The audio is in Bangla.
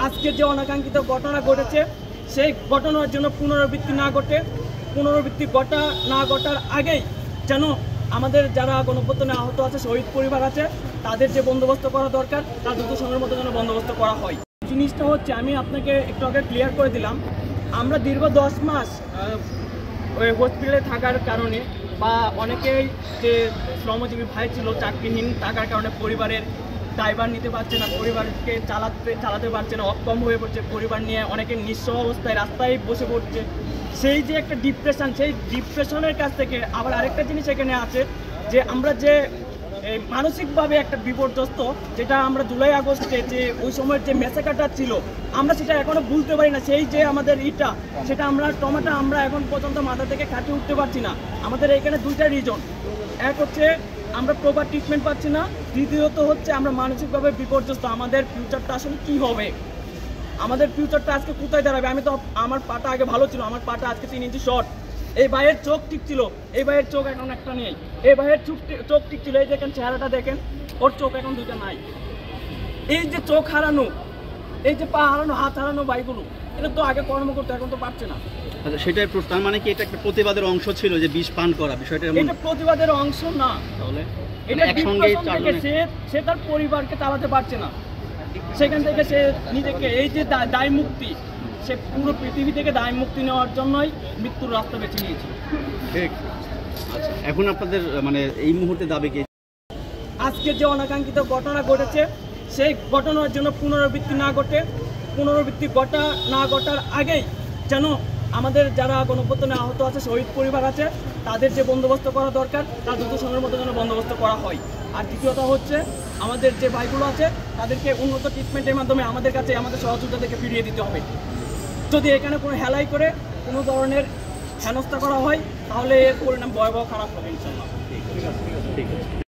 আজকের যে অনাকাঙ্ক্ষিত ঘটনা ঘটেছে সেই ঘটনার জন্য পুনরাবৃত্তি না ঘটার আগেই যেন আমাদের যারা গণঅভ্যুত্থানে আহত আছে, শহীদ পরিবার আছে, তাদের যে বন্দোবস্ত করা দরকার তা দ্রুত সময়ের মতো যেন বন্দোবস্ত করা হয়। জিনিসটা হচ্ছে, আমি আপনাকে একটু আগে ক্লিয়ার করে দিলাম, আমরা দীর্ঘ 10 মাস হসপিটালে থাকার কারণে বা অনেকেই যে শ্রমজীবী ভাই ছিল চাকরিহীন থাকার কারণে পরিবারের দায়ভার নিতে পারছে না, পরিবারকে চালাতে পারছে না, অক্ষম হয়ে পড়ছে, পরিবার নিয়ে অনেকে নিঃস্ব অবস্থায় রাস্তায় বসে পড়ছে। সেই যে একটা ডিপ্রেশন, সেই ডিপ্রেশনের কাছ থেকে আবার আরেকটা জিনিস এখানে আছে যে আমরা যে মানসিকভাবে একটা বিপর্যস্ত, যেটা আমরা জুলাই আগস্টে যে ওই সময়ের যে মেসাকাটা ছিল আমরা সেটা এখনো ভুলতে পারি না। সেই যে আমাদের সেটা আমরা এখন পর্যন্ত মাথা থেকে কাটিয়ে উঠতে পারছি না। আমাদের এখানে দুইটা রিজন, এক হচ্ছে আমরা প্রপার ট্রিটমেন্ট পাচ্ছি না, দ্বিতীয়ত হচ্ছে আমরা মানসিকভাবে বিপর্যস্ত। আমাদের ফিউচারটা আসলে কি হবে, আমাদের ফিউচারটা আজকে কোথায় দাঁড়াবে? আমি তো, আমার পাটা আগে ভালো ছিল, আমার পাটা আজকে 3 ইঞ্চি শর্ট। এই ভাইয়ের চোখ ঠিক ছিল, এই ভাইয়ের চোখ এখন একটা নেই। এই ভাইয়ের চোখ ঠিক ছিল, এই দেখেন চেহারাটা দেখেন, ওর চোখ এখন দুটো নাই। এই যে চোখ হারানো, এই যে পা হারানো, হাত হারানো ভাইগুলো, এটা তো আগে কর্ম করতে, এখন তো পারছে না। আচ্ছা, সেটাই তার মানে কি এটা একটা প্রতিবাদের অংশ ছিল যে বিষ পান করা বিষয়টা? এটা প্রতিবাদের অংশ না, তাহলে এটা একসঙ্গে সে তার পরিবারকে চালাতে পারছে না, সেখান থেকে সে নিজেকে এই যে দায় মুক্তি, সে পুরো পৃথিবী থেকে দায় মুক্তি নেওয়ার জন্যই মৃত্যুর রাস্তা বেছে নিয়েছে। ঠিক। আচ্ছা, এখন আপনাদের মানে এই মুহূর্তে দাবি কি? আজকের যে অনাকাঙ্ক্ষিত ঘটনা ঘটেছে সেই ঘটনার জন্য পুনরাবৃত্তি না ঘটার আগেই যেন আমাদের যারা গণঅভ্যুত্থানে আহত আছে, শহীদ পরিবার আছে, তাদের যে বন্দোবস্ত করা দরকার তা দ্রুত সময়ের মতো যেন বন্দোবস্ত করা হয়। আর দ্বিতীয়ত হচ্ছে আমাদের যে ভাইগুলো আছে তাদেরকে উন্নত ট্রিটমেন্টের মাধ্যমে আমাদের কাছে আমাদের সহযোগিতাদেরকে ফিরিয়ে দিতে হবে। যদি এখানে কোনো হেলাই করে কোনো ধরনের হেনস্থা করা হয় তাহলে এর পরিণাম ভয়াবহ খারাপ হবে ইনশাল্লাহ। ঠিক আছে।